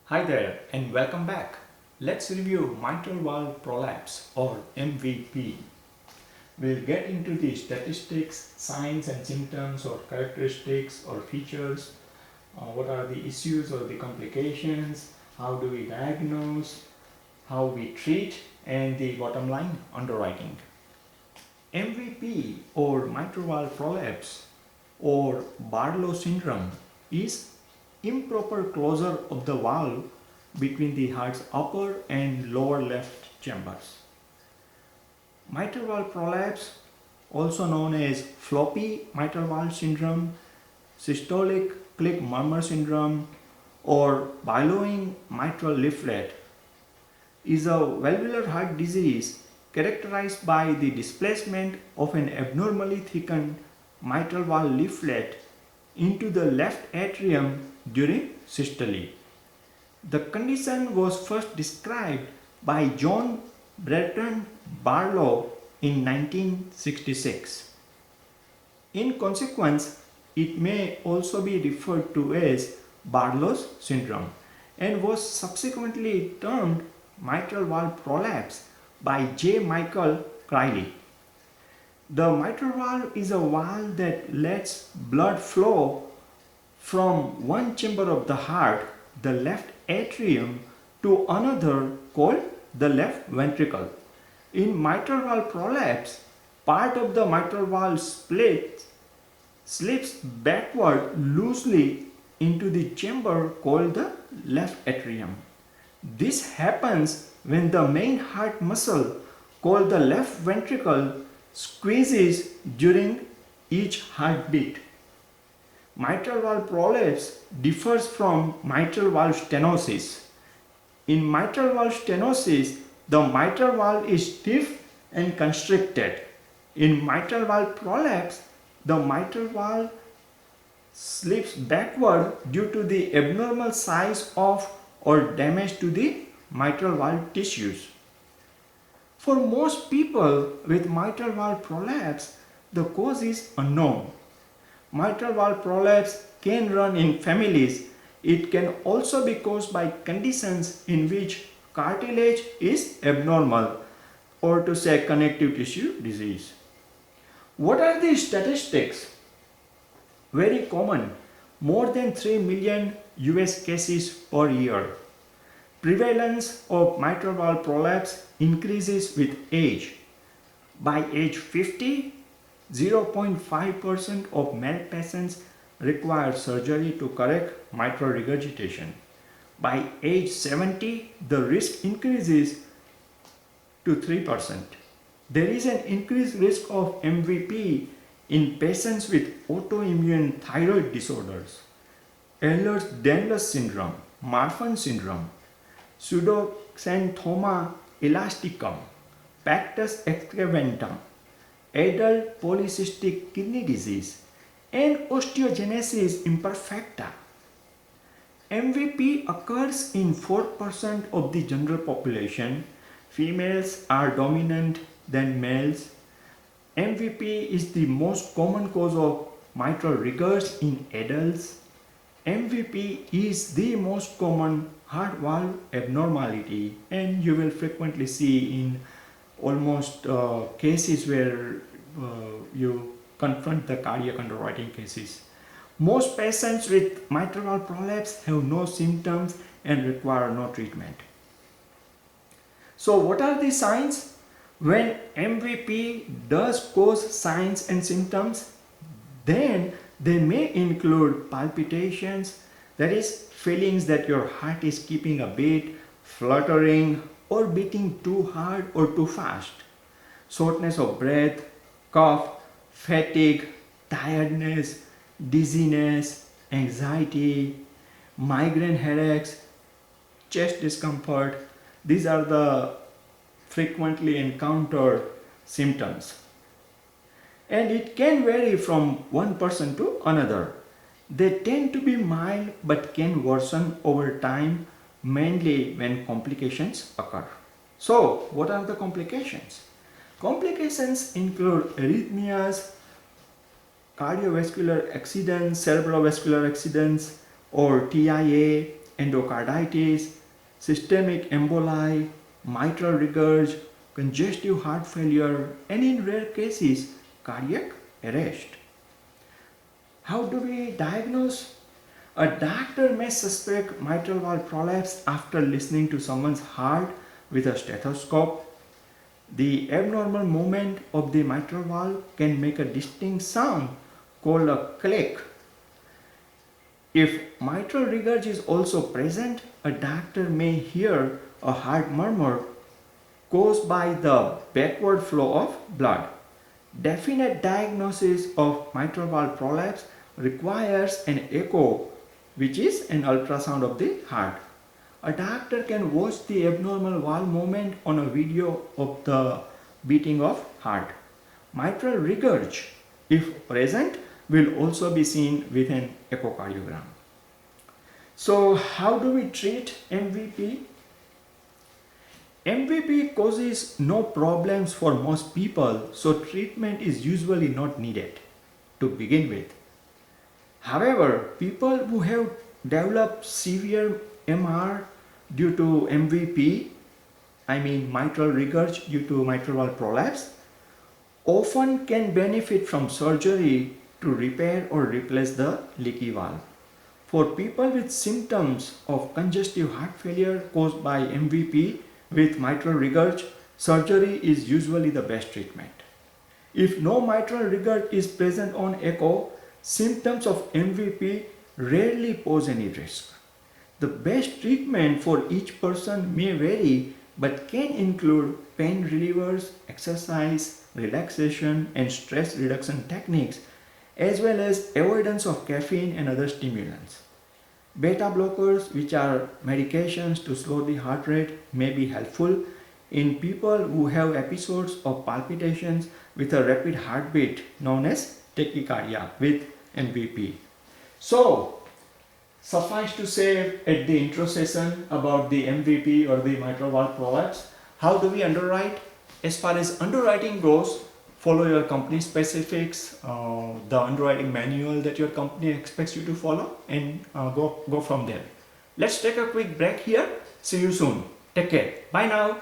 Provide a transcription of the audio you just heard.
Hi there and welcome back. Let's review mitral valve prolapse or MVP. We'll get into the statistics, signs and symptoms or characteristics or features. What are the issues or the complications? How do we diagnose? How we treat? And the bottom line, underwriting. MVP or mitral valve prolapse or Barlow syndrome is improper closure of the valve between the heart's upper and lower left chambers. Mitral valve prolapse, also known as floppy mitral valve syndrome, systolic click murmur syndrome, or billowing mitral leaflet, is a valvular heart disease characterized by the displacement of an abnormally thickened mitral valve leaflet into the left atrium during systole. The condition was first described by John Breton Barlow in 1966. In consequence, it may also be referred to as Barlow's syndrome and was subsequently termed mitral valve prolapse by J. Michael Criley. The mitral valve is a valve that lets blood flow from one chamber of the heart, the left atrium, to another called the left ventricle. In mitral valve prolapse, part of the mitral valve slips backward loosely into the chamber called the left atrium. This happens when the main heart muscle called the left ventricle squeezes during each heartbeat. Mitral valve prolapse differs from mitral valve stenosis. In mitral valve stenosis, the mitral valve is stiff and constricted. In mitral valve prolapse, the mitral valve slips backward due to the abnormal size of or damage to the mitral valve tissues. For most people with mitral valve prolapse, the cause is unknown. Mitral valve prolapse can run in families. It can also be caused by conditions in which cartilage is abnormal, or to say connective tissue disease. What are the statistics? Very common, more than 3 million US cases per year. Prevalence of mitral valve prolapse increases with age. By age 50, 0.5% of male patients require surgery to correct mitral regurgitation. By age 70, the risk increases to 3%. There is an increased risk of MVP in patients with autoimmune thyroid disorders, Ehlers-Danlos syndrome, Marfan syndrome, pseudoxanthoma elasticum, Pactus excrementum, adult polycystic kidney disease, and osteogenesis imperfecta. MVP occurs in 4% of the general population. Females are dominant than males. MVP is the most common cause of mitral rigors in adults. MVP is the most common heart valve abnormality, and you will frequently see in almost cases where you confront the cardiac underwriting cases. Most patients with mitral valve prolapse have no symptoms and require no treatment. So what are the signs? When MVP does cause signs and symptoms, then they may include palpitations, that is, feelings that your heart is skipping a beat, fluttering, or beating too hard or too fast, shortness of breath, cough, fatigue, tiredness, dizziness, anxiety, migraine headaches, chest discomfort. These are the frequently encountered symptoms. And it can vary from one person to another. They tend to be mild but can worsen over time, mainly when complications occur. So, what are the complications? Complications include arrhythmias, cardiovascular accidents, cerebrovascular accidents, or TIA, endocarditis, systemic emboli, mitral regurg, congestive heart failure, and in rare cases, cardiac arrest. How do we diagnose? A doctor may suspect mitral valve prolapse after listening to someone's heart with a stethoscope. The abnormal movement of the mitral valve can make a distinct sound called a click. If mitral regurg is also present, a doctor may hear a heart murmur caused by the backward flow of blood. Definite diagnosis of mitral valve prolapse requires an echo, which is an ultrasound of the heart. A doctor can watch the abnormal valve movement on a video of the beating of heart. Mitral regurg, if present, will also be seen with an echocardiogram. So how do we treat MVP? MVP causes no problems for most people, so treatment is usually not needed to begin with. However, people who have developed severe MR due to MVP, I mean mitral regurg due to mitral valve prolapse, often can benefit from surgery to repair or replace the leaky valve. For people with symptoms of congestive heart failure caused by MVP with mitral regurg, surgery is usually the best treatment. If no mitral regurg is present on echo, symptoms of MVP rarely pose any risk. The best treatment for each person may vary but can include pain relievers, exercise, relaxation, and stress reduction techniques, as well as avoidance of caffeine and other stimulants. Beta blockers, which are medications to slow the heart rate, may be helpful in people who have episodes of palpitations with a rapid heartbeat known as tachycardia with MVP. So, suffice to say at the intro session about the MVP or the mitral valve prolapse, how do we underwrite? As far as underwriting goes, follow your company specifics, the underwriting manual that your company expects you to follow, and go from there. Let's take a quick break here. See you soon. Take care. Bye now.